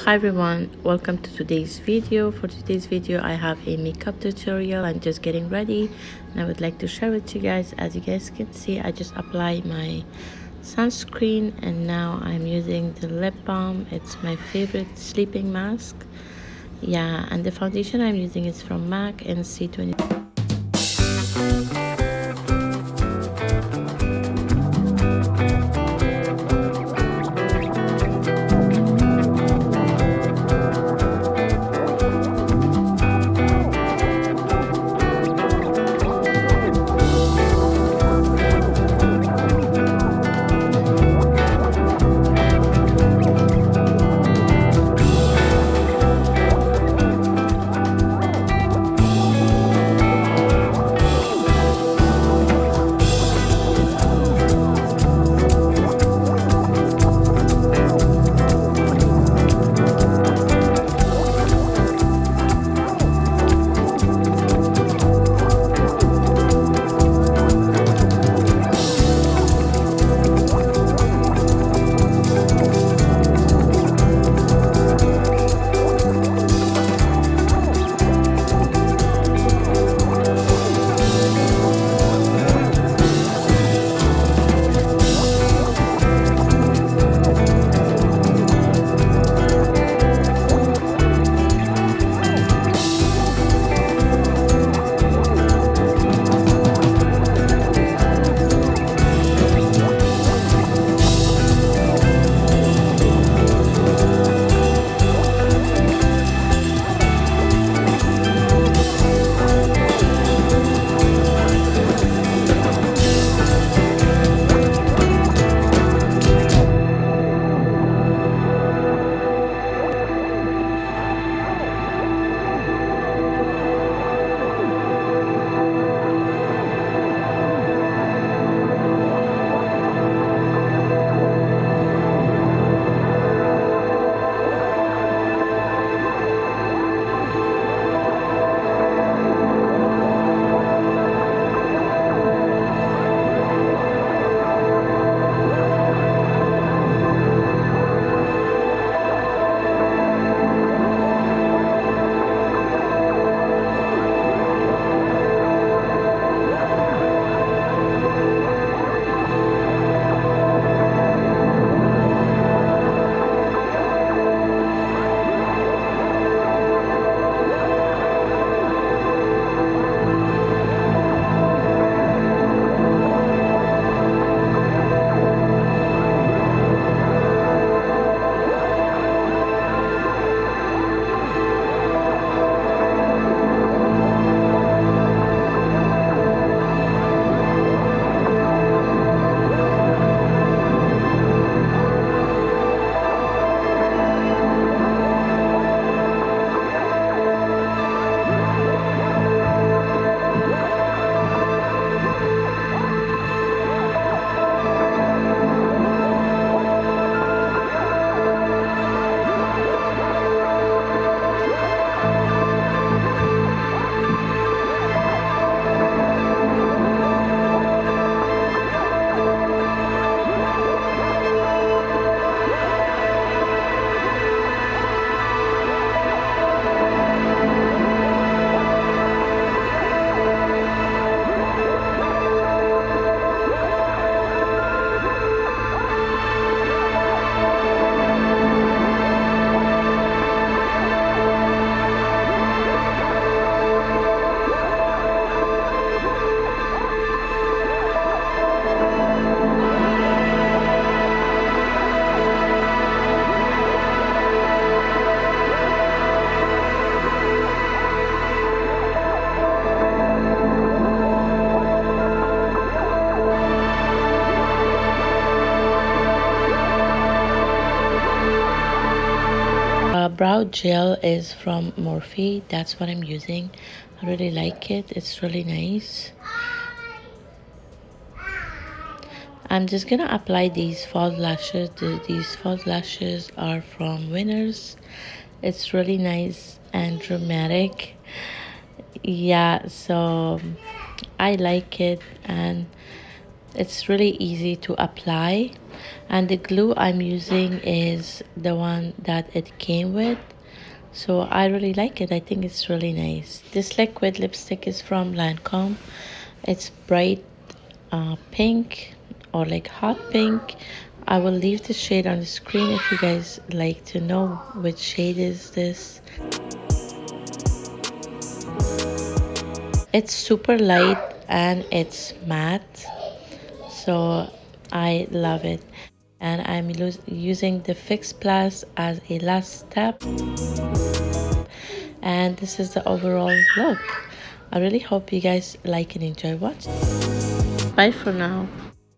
Hi everyone, welcome to today's video. For today's video I have a makeup tutorial. I'm just getting ready and I would like to share with you guys. As you guys can see, I just applied my sunscreen and now I'm using the lip balm. It's my favorite sleeping mask. Yeah, and the foundation I'm using is from MAC and C20. Brow gel is from Morphe. That's what I'm using. I really like it. It's really nice. I'm just gonna apply these false lashes. These false lashes are from Winners. It's really nice and dramatic. Yeah, so I like it and it's really easy to apply. and the glue I'm using is the one that it came with, so I really like it. I think it's really nice. This liquid lipstick is from Lancome. It's bright pink, or like hot pink. I will leave the shade on the screen if you guys like to know which shade is this. It's super light and it's matte, so I love it. And I'm using the Fix Plus as a last step, and this is the overall look. I really hope you guys like and enjoy watching. Bye for now.